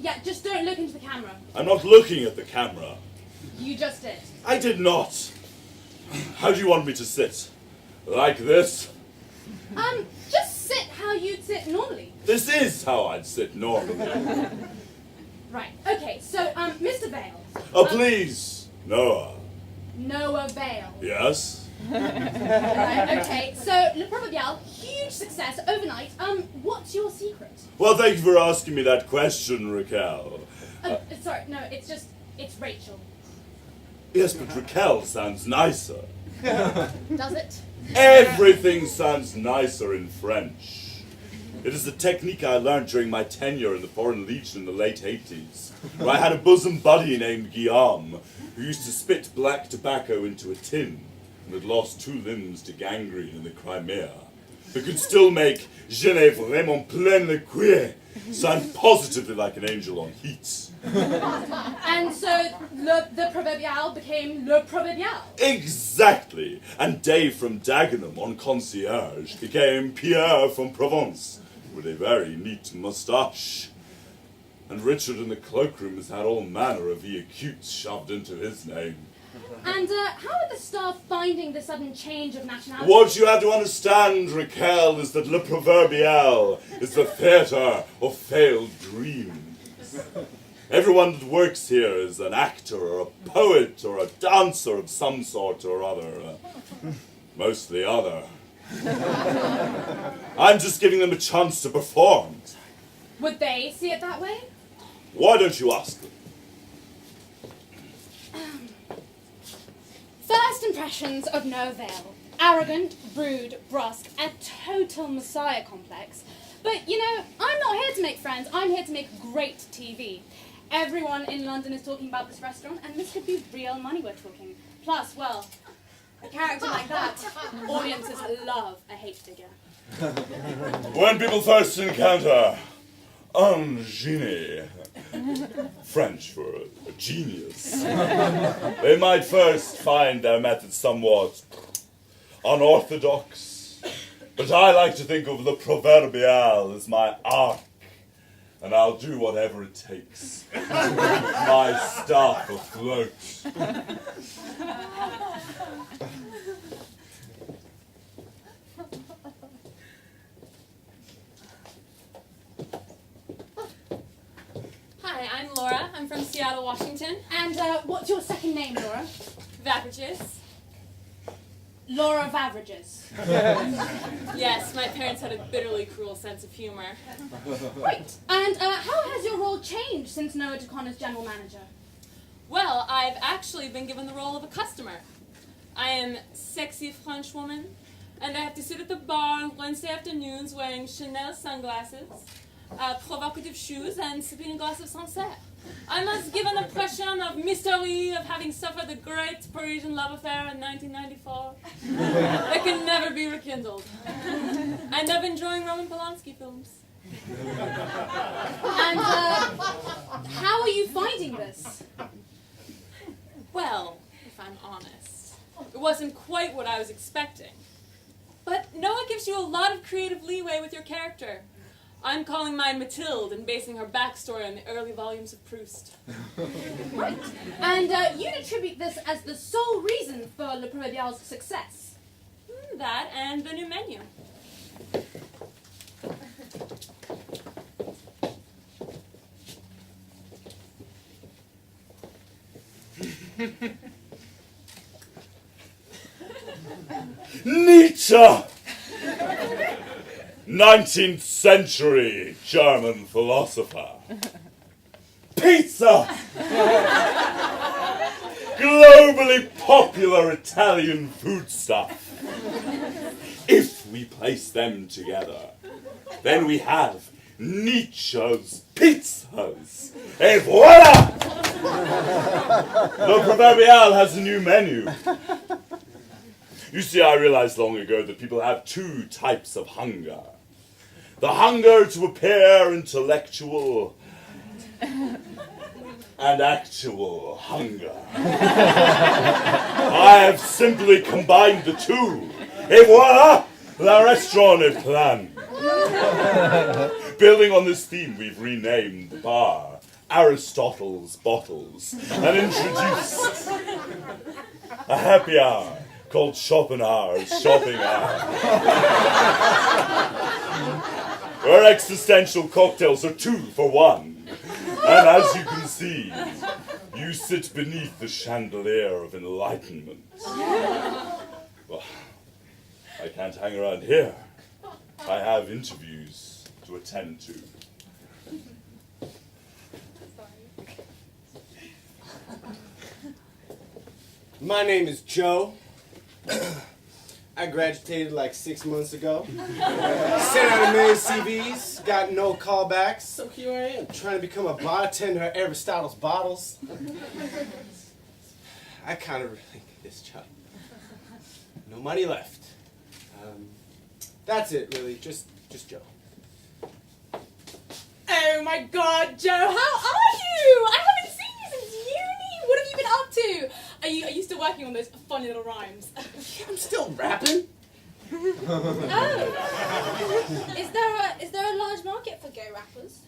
Yeah, just don't look into the camera. I'm not looking at the camera. You just did. I did not. How do you want me to sit? Like this? Just sit how you'd sit normally. This is how I'd sit normally. Right, okay, so, Mr. Vale. Oh, please, Noah. Noah Vale. Yes? Right, okay, so, Le Proverbeal, huge success overnight. What's your secret? Well, thank you for asking me that question, Raquel. Sorry, no, it's Rachel. Yes, but Raquel sounds nicer. Does it? Everything sounds nicer in French. It is a technique I learned during my tenure in the Foreign Legion in the late 80s, where I had a bosom buddy named Guillaume, who used to spit black tobacco into a tin and had lost 2 limbs to gangrene in the Crimea, but could still make "Je n'ai vraiment plein le cuir" sound positively like an angel on heat. And so the Proverbeal became Le Proverbeal. Exactly! And Dave from Dagenham on Concierge became Pierre from Provence, with a very neat moustache. And Richard in the cloakroom has had all manner of acutes shoved into his name. And how are the staff finding the sudden change of nationality? What you have to understand, Raquel, is that Le Proverbeal is the theatre of failed dreams. Everyone that works here is an actor or a poet or a dancer of some sort or other. Mostly other. I'm just giving them a chance to perform. Would they see it that way? Why don't you ask them? First impressions of Noah Vale. Arrogant, rude, brusque, a total messiah complex. But, you know, I'm not here to make friends. I'm here to make great TV. Everyone in London is talking about this restaurant, and this could be real money we're talking. Plus, well, a character like that, audiences love a hate figure. When people first encounter un génie, French for a genius, they might first find their method somewhat unorthodox. But I like to think of the Proverbeal as my ark, and I'll do whatever it takes to keep my staff afloat. Hi, I'm Laura. I'm from Seattle, Washington. And what's your second name, Laura? Vavrages. Laura Vavrages. Yes, my parents had a bitterly cruel sense of humor. Right. And how has your role changed since Noah took on as general manager? Well, I've actually been given the role of a customer. I am sexy French woman, and I have to sit at the bar on Wednesday afternoons wearing Chanel sunglasses, provocative shoes, and sipping a glass of Sancerre. I must give an impression of mystery, of having suffered the great Parisian love affair in 1994. That can never be rekindled. And of enjoying Roman Polanski films. And how are you finding this? Well, if I'm honest, it wasn't quite what I was expecting. But Noah gives you a lot of creative leeway with your character. I'm calling mine Mathilde and basing her backstory on the early volumes of Proust. Right. And you'd attribute this as the sole reason for Le Proverbeal's success. That and the new menu. Nietzsche! 19th century German philosopher. Pizza! Globally popular Italian foodstuff. If we place them together, then we have Nietzsche's pizzas. Et voila! The Proverbeal has a new menu. You see, I realized long ago that people have 2 types of hunger. The hunger to appear intellectual and actual hunger. I have simply combined the 2. Et voila! La restaurant est plein. building on this theme, we've renamed the bar Aristotle's Bottles and introduced a happy hour called Schopenhauer's Shopping Hour, where existential cocktails are 2 for 1. And as you can see, you sit beneath the chandelier of enlightenment. Well, I can't hang around here. I have interviews to attend to. My name is Joe. I graduated like 6 months ago. Sent out a million CVs, got no callbacks. So here I am, trying to become a bartender at Aristotle's Bottles. I kind of really need this job. No money left. That's it, really. Just Joe. Oh my God, Joe, how are you? I haven't seen you since uni. What have you been up to? Are you still working on those funny little rhymes? I'm still rapping. Oh. Is there a large market for gay rappers?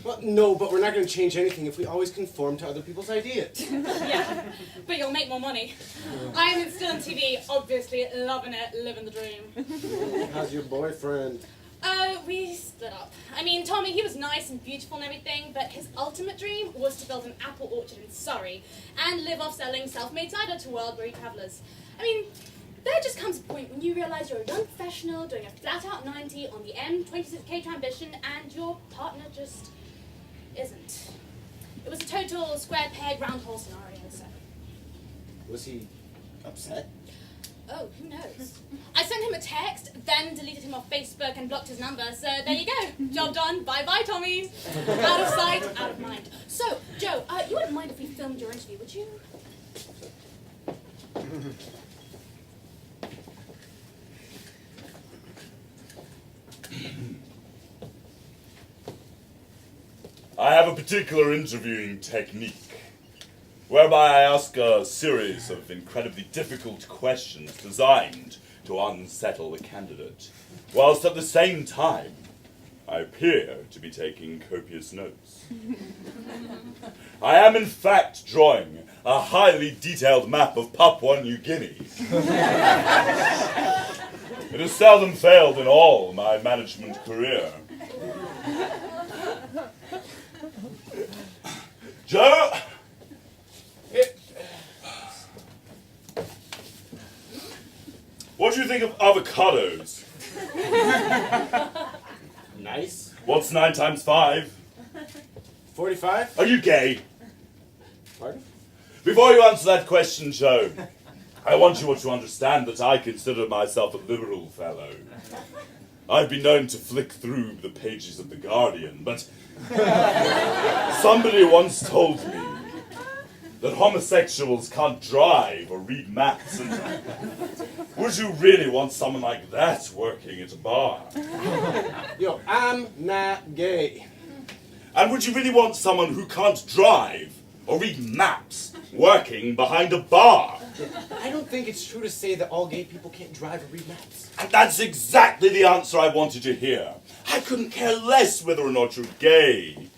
Well, no, but we're not going to change anything if we always conform to other people's ideas. Yeah, but you'll make more money. I am still on TV, obviously, loving it, living the dream. How's your boyfriend? We split up. I mean, Tommy, he was nice and beautiful and everything, but his ultimate dream was to build an apple orchard in Surrey and live off selling self-made cider to world-weary travellers. I mean, there just comes a point when you realise you're a young professional doing a flat-out 90 on the M26K Trambition and your partner just isn't. It was a total square peg, round hole scenario, so. Was he upset? Oh, who knows? I sent him a text, then deleted him off Facebook and blocked his number, so there you go. Job done. Bye-bye, Tommy. Out of sight, out of mind. So, Joe, you wouldn't mind if we filmed your interview, would you? I have a particular interviewing technique, whereby I ask a series of incredibly difficult questions designed to unsettle the candidate, whilst at the same time I appear to be taking copious notes. I am in fact drawing a highly detailed map of Papua New Guinea. It has seldom failed in all my management career. Joe! What do you think of avocados? Nice. What's 9 times 5? 45? Are you gay? Pardon? Before you answer that question, Joe, I want you to understand that I consider myself a liberal fellow. I've been known to flick through the pages of The Guardian, but somebody once told me that homosexuals can't drive or read maths, and would you really want someone like that working at a bar? Yo, I'm not gay. And would you really want someone who can't drive or read maps working behind a bar? I don't think it's true to say that all gay people can't drive or read maps. And that's exactly the answer I wanted to hear. I couldn't care less whether or not you're gay.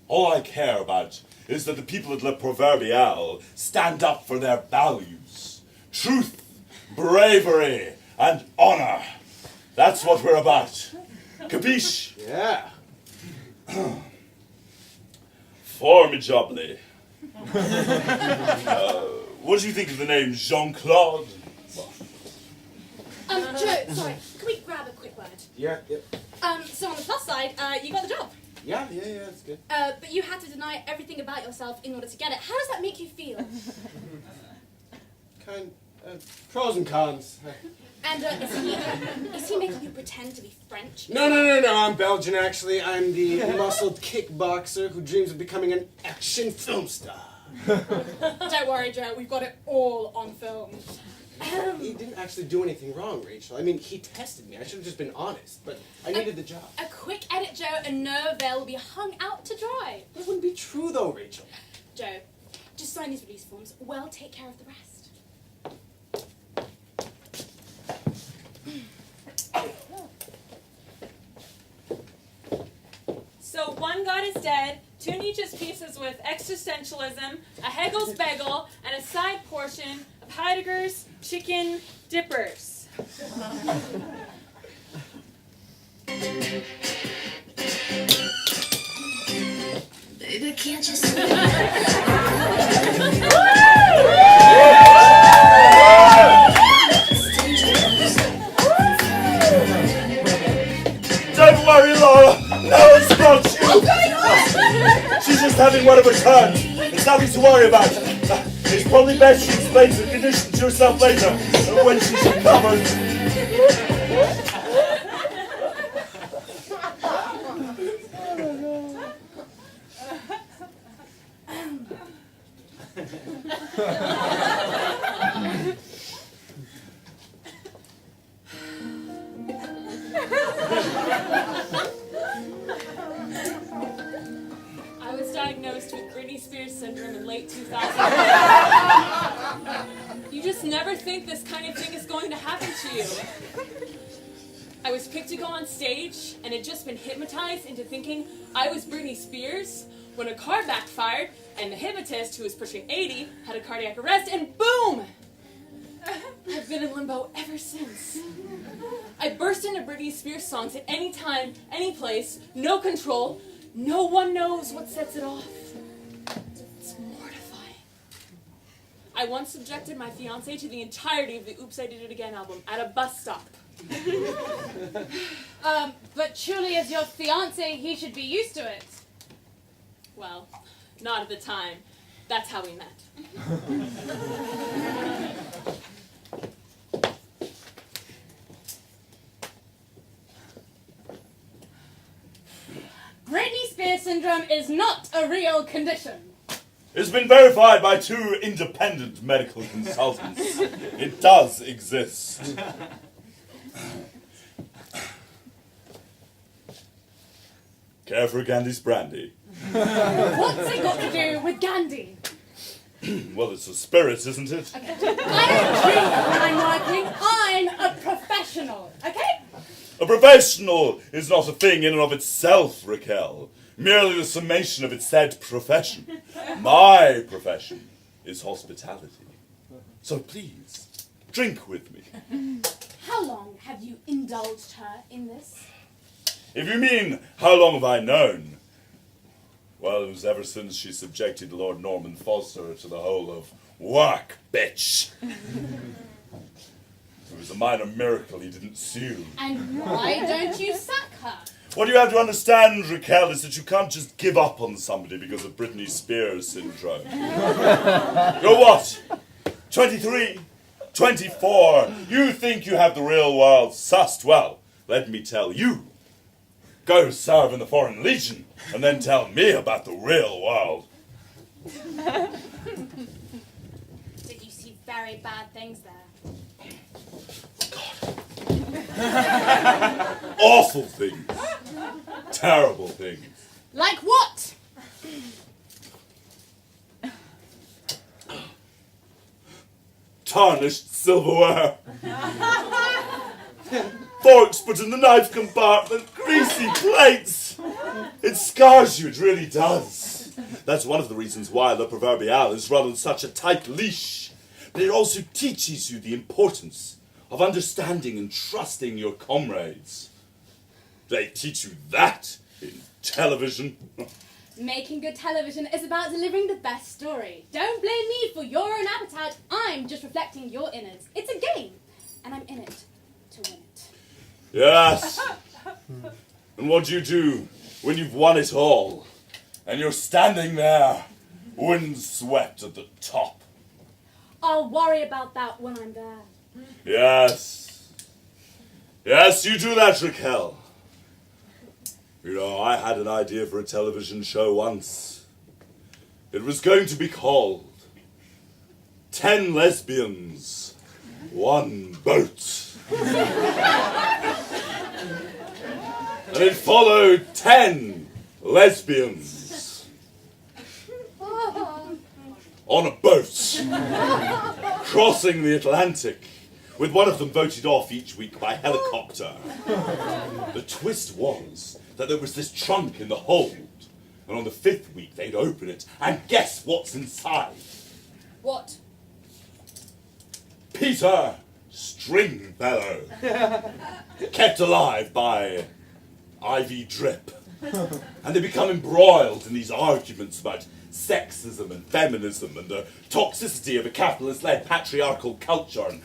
All I care about is that the people at Le Proverbeal stand up for their values. Truth, bravery, and honor. That's what we're about. Capiche? Yeah. Formidably. What do you think of the name Jean-Claude? Joe, sorry, can we grab a quick word? Yeah, yeah. So on the plus side, you got the job. Yeah, that's good. But you had to deny everything about yourself in order to get it. How does that make you feel? Pros and cons. And is he making you pretend to be French? No, I'm Belgian actually. I'm the muscled kickboxer who dreams of becoming an action film star. Don't worry, Joe, we've got it all on film. He didn't actually do anything wrong, Rachel. I mean, he tested me. I should have just been honest, but I needed the job. A quick edit, Joe, and no veil will be hung out to dry. That wouldn't be true, though, Rachel. Joe, just sign these release forms. We'll take care of the rest. instead 2 Nietzsche's pieces with existentialism, a Hegel's bagel, and a side portion of Heidegger's chicken dippers. Baby, can't you see? Don't worry, Laura. No one's got you. She's just having one of her turns. There's nothing to worry about. It's probably best she explains the condition to herself later, when she's recovered. I was diagnosed with Britney Spears syndrome in late 2000. You just never think this kind of thing is going to happen to you. I was picked to go on stage and had just been hypnotized into thinking I was Britney Spears when a car backfired and the hypnotist, who was pushing 80, had a cardiac arrest, and boom! I've been in limbo ever since. I burst into Britney Spears songs at any time, any place, no control. No one knows what sets it off. It's mortifying. I once subjected my fiancé to the entirety of the Oops, I Did It Again album at a bus stop. But surely as your fiancé, he should be used to it. Well, not at the time. That's how we met. Britney Spears syndrome is not a real condition. It's been verified by 2 independent medical consultants. It does exist. Care for a Gandhi's brandy? What's it got to do with Gandhi? Well, it's a spirit, isn't it? I don't drink when I'm working. I'm a professional, okay? A professional is not a thing in and of itself, Raquel. Merely the summation of its said profession. My profession is hospitality. So please, drink with me. How long have you indulged her in this? If you mean, how long have I known? Well, it was ever since she subjected Lord Norman Foster to the whole of work, bitch. It was a minor miracle he didn't sue. And why don't you sack her? What you have to understand, Raquel, is that you can't just give up on somebody because of Britney Spears syndrome. You're what? 23? 24? You think you have the real world sussed? Well, let me tell you. Go serve in the Foreign Legion, and then tell me about the real world. Did you see very bad things there? Awful things. Terrible things. Like what? Tarnished silverware. Forks put in the knife compartment. Greasy plates. It scars you, it really does. That's one of the reasons why the Proverbeal is run on such a tight leash. But it also teaches you the importance of understanding and trusting your comrades. They teach you that in television. Making good television is about delivering the best story. Don't blame me for your own appetite. I'm just reflecting your innards. It's a game, and I'm in it to win it. Yes. And what do you do when you've won it all, and you're standing there, windswept at the top? I'll worry about that when I'm there. Yes. Yes, you do that, Raquel. You know, I had an idea for a television show once. It was going to be called 10 Lesbians, 1 Boat. And it followed 10 lesbians on a boat, crossing the Atlantic, with one of them voted off each week by helicopter. The twist was that there was this trunk in the hold, And on the 5th week, they'd open it, and guess what's inside? What? Peter Stringfellow, kept alive by ivy drip. And they become embroiled in these arguments about sexism and feminism and the toxicity of a capitalist-led patriarchal culture. And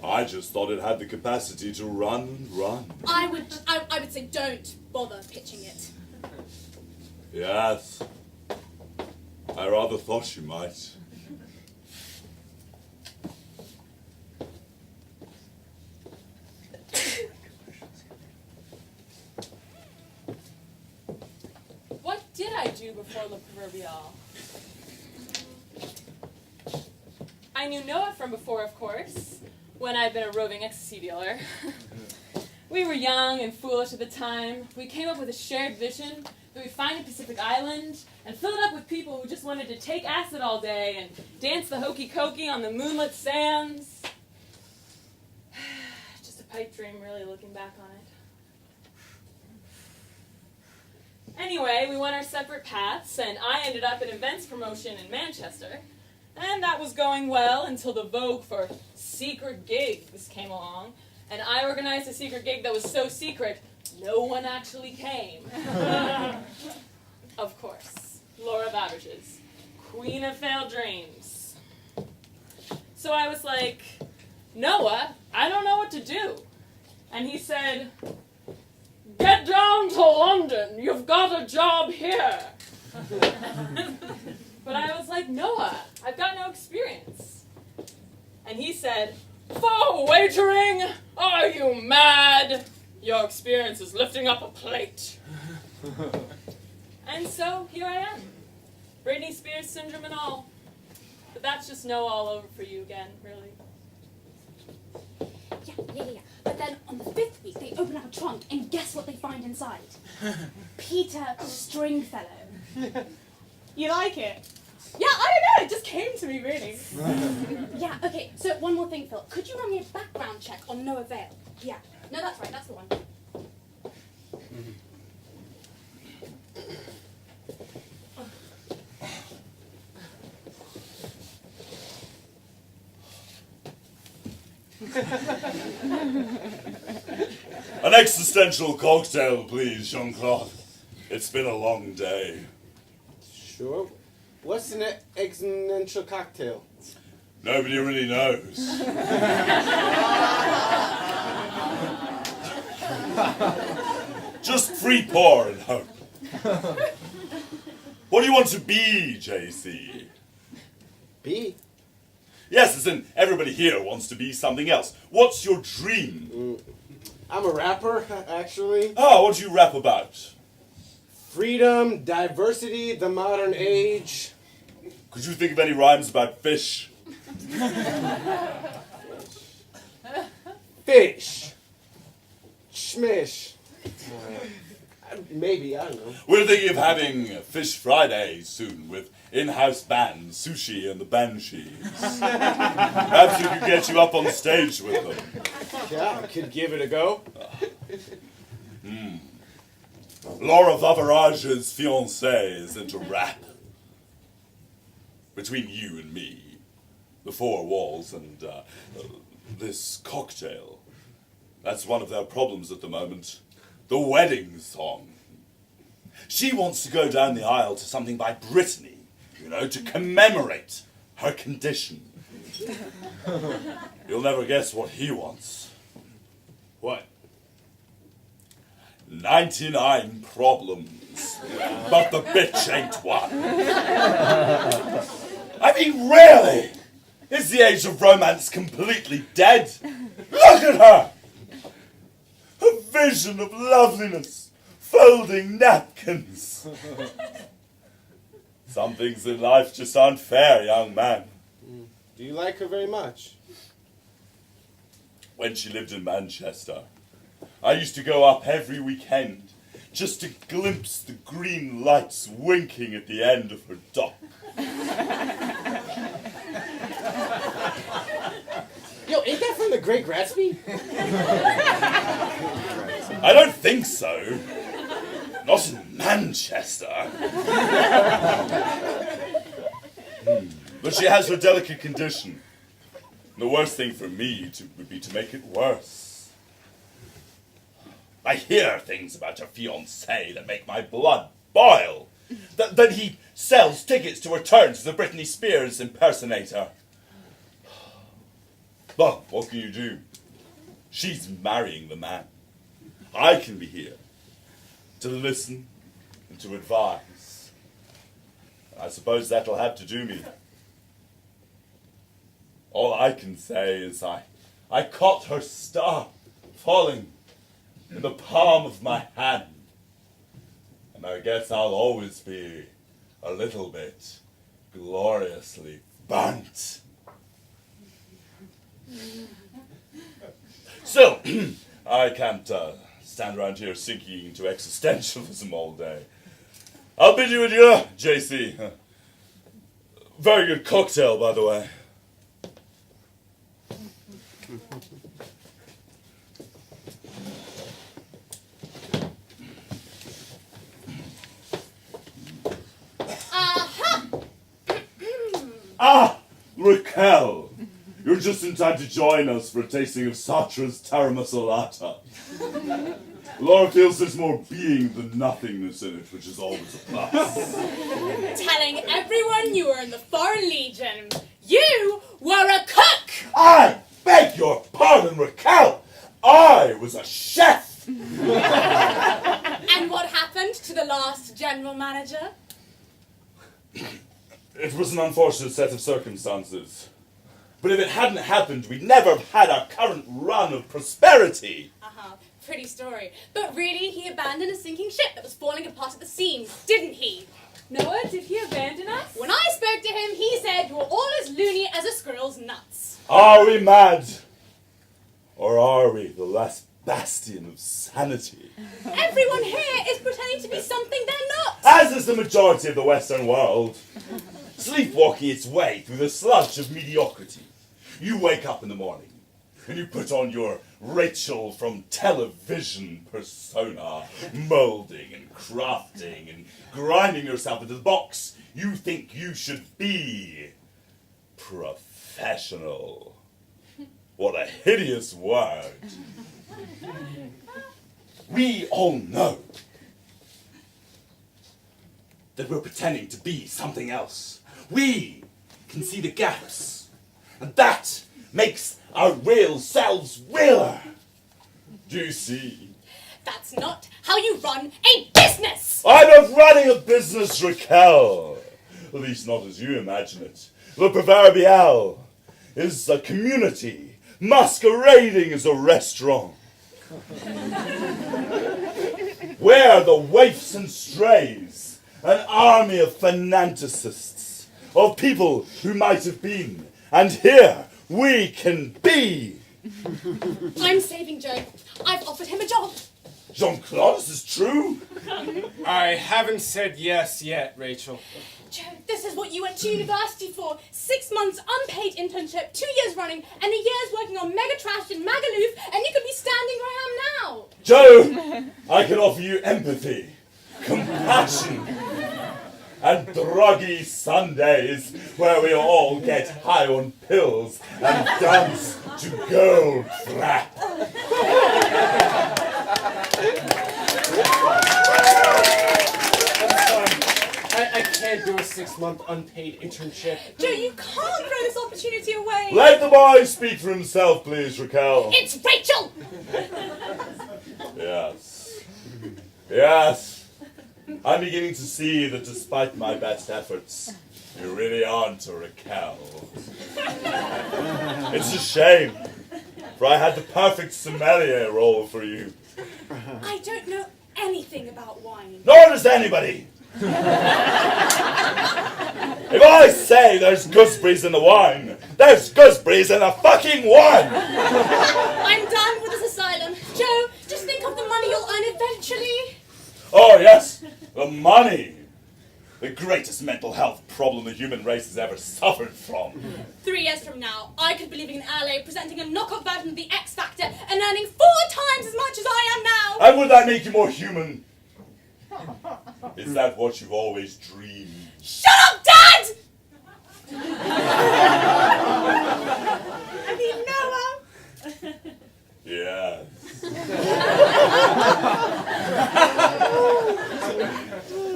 I just thought it had the capacity to run and run. I would say don't bother pitching it. Yes, I rather thought you might. What did I do before Le Proverbeal? I knew Noah from before, of course, when I'd been a roving ecstasy dealer. We were young and foolish at the time. We came up with a shared vision that we'd find a Pacific island and fill it up with people who just wanted to take acid all day and dance the hokey-cokey on the moonlit sands. Just a pipe dream, really, looking back on it. Anyway, we went our separate paths, and I ended up in events promotion in Manchester. And that was going well until the vogue for secret gigs came along. And I organized a secret gig that was so secret, no one actually came. Of course, Laura of Averages, queen of failed dreams. So I was like, Noah, I don't know what to do. And he said, get down to London, you've got a job here. But I was like, Noah, I've got no experience. And he said, for wagering, are you mad? Your experience is lifting up a plate. And so here I am, Britney Spears syndrome and all. But that's just no all over for you again, really. Yeah. But then on the 5th week, they open up a trunk, and guess what they find inside? Peter Stringfellow. You like it? Yeah, I don't know, it just came to me, really. Yeah, okay, so one more thing, Phil. Could you run me a background check on Noah Vale? Yeah. No, that's right, that's the one. An existential cocktail, please, Jean-Claude. It's been a long day. Sure. What's an existential cocktail? Nobody really knows. Just free pour and hope. What do you want to be, JC? B? Yes, as in everybody here wants to be something else. What's your dream? I'm a rapper, actually. Oh, what do you rap about? Freedom, diversity, the modern age. Could you think of any rhymes about fish? Fish. Schmish. Maybe, I don't know. We're thinking of having Fish Friday soon with in-house bands, Sushi and the Banshees. Perhaps we could get you up on stage with them. Yeah, I could give it a go. Laura Vavarage's fiancé is into rap. Between you and me, the four walls and this cocktail. That's one of their problems at the moment. The wedding song. She wants to go down the aisle to something by Brittany, you know, to commemorate her condition. You'll never guess what he wants. What? 99 problems, but the bitch ain't one. I mean, really? Is the age of romance completely dead? Look at her! A vision of loveliness, folding napkins. Some things in life just aren't fair, young man. Do you like her very much? When she lived in Manchester, I used to go up every weekend just to glimpse the green lights winking at the end of her dock. Yo, ain't that from The Great Gatsby? I don't think so. Not in Manchester. But she has her delicate condition. The worst thing for me would be to make it worse. I hear things about her fiancé that make my blood boil. That he sells tickets to return to the Britney Spears impersonator. But what can you do? She's marrying the man. I can be here to listen and to advise. I suppose that'll have to do me. All I can say is I caught her star falling in the palm of my hand. And I guess I'll always be a little bit gloriously burnt. Still, I can't stand around here sinking into existentialism all day. I'll bid you adieu, JC. Very good cocktail, by the way. Ah, Raquel! You're just in time to join us for a tasting of Sartre's Taramasolata. Laura feels there's more being than nothingness in it, which is always a plus. Telling everyone you were in the Foreign Legion. You were a cook! I beg your pardon, Raquel! I was a chef! And what happened to the last general manager? It was an unfortunate set of circumstances. But if it hadn't happened, we'd never have had our current run of prosperity. Pretty story. But really, he abandoned a sinking ship that was falling apart at the seams, didn't he? Noah, did he abandon us? When I spoke to him, he said you were all as loony as a squirrel's nuts. Are we mad? Or are we the last bastion of sanity? Everyone here is pretending to be something they're not. As is the majority of the Western world. Sleepwalking its way through the sludge of mediocrity. You wake up in the morning and you put on your Rachel from television persona, molding and crafting and grinding yourself into the box you think you should be. Professional. What a hideous word. We all know that we're pretending to be something else. We can see the gaps, and that makes our real selves realer. Do you see? That's not how you run a business! I'm not running a business, Raquel. At least not as you imagine it. The Proverbeal is a community masquerading as a restaurant. We're the waifs and strays, an army of fananticists, of people who might have been, and here we can be. I'm saving Joe. I've offered him a job. Jean-Claude, this is true? I haven't said yes yet, Rachel. Joe, this is what you went to university for. 6 months unpaid internship, 2 years running, and a year's working on Mega Trash in Magaluf, and you could be standing where I am now. Joe, I can offer you empathy, compassion, and druggy Sundays where we all get high on pills and dance to gold trap. I can't do a 6-month unpaid internship. Joe, you can't throw this opportunity away. Let the boy speak for himself, please, Raquel. It's Rachel! Yes. Yes. I'm beginning to see that despite my best efforts, you really aren't a Raquel. It's a shame, for I had the perfect sommelier role for you. I don't know anything about wine. Nor does anybody. If I say there's gooseberries in the wine, there's gooseberries in the fucking wine! I'm done with this asylum. Joe, just think of the money you'll earn eventually. Oh yes, the money. The greatest mental health problem the human race has ever suffered from. 3 years from now, I could be living in LA presenting a knockoff version of the X Factor and earning 4 times as much as I am now. And would that make you more human? Is that what you've always dreamed? Shut up, Dad! I mean, Noah. Yes.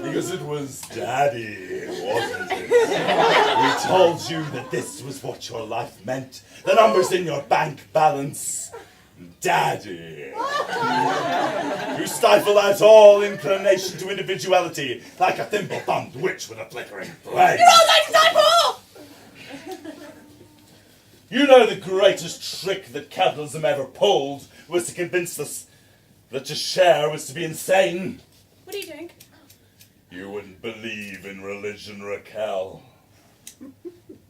Because it was Daddy, wasn't it? We told you that this was what your life meant. The numbers in your bank balance. Daddy. You stifle out all inclination to individuality like a thimble-thumbed witch with a flickering flame. You're all like to die for! You know the greatest trick that capitalism ever pulled was to convince us that to share was to be insane. What are you doing? You wouldn't believe in religion, Raquel.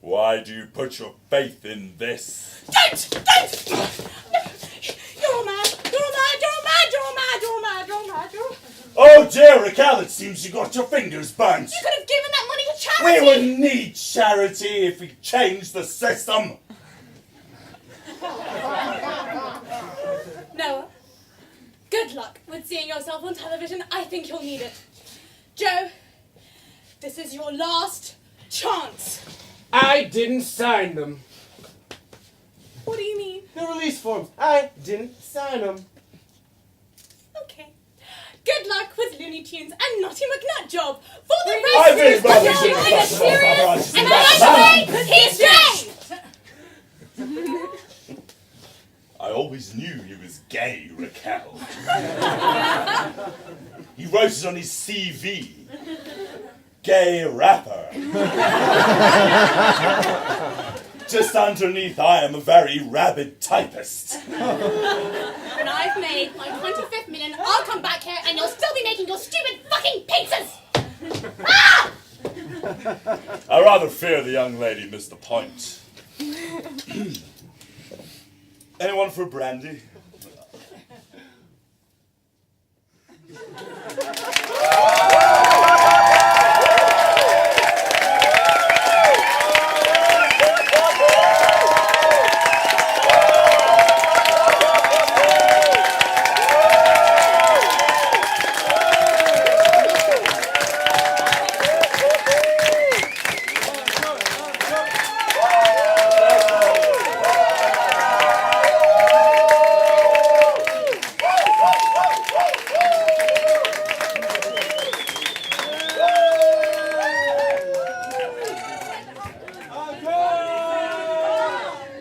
Why do you put your faith in this? Don't! You're mad! You're mad! You're mad! You're mad! You're mad! You're mad! You're... Oh dear, Raquel, it seems you got your fingers burnt. You could have given that money to We charity! wouldn't need charity if we changed the system. Noah, good luck with seeing yourself on television. I think you'll need it. Joe, this is your last chance. I didn't sign them. What do you mean? The release forms. I didn't sign them. Okay. Good luck with Looney Tunes and Naughty McNutjob for the I rest think of Robbie your should life. have Serious? and And by the way, he's gay! I always knew he was gay, Raquel. He wrote it on his CV. Gay rapper. Just underneath, I am a very rabid typist. When I've made my 25th million, I'll come back here and you'll still be making your stupid fucking pizzas! Ah! I rather fear the young lady missed the point. Anyone for brandy?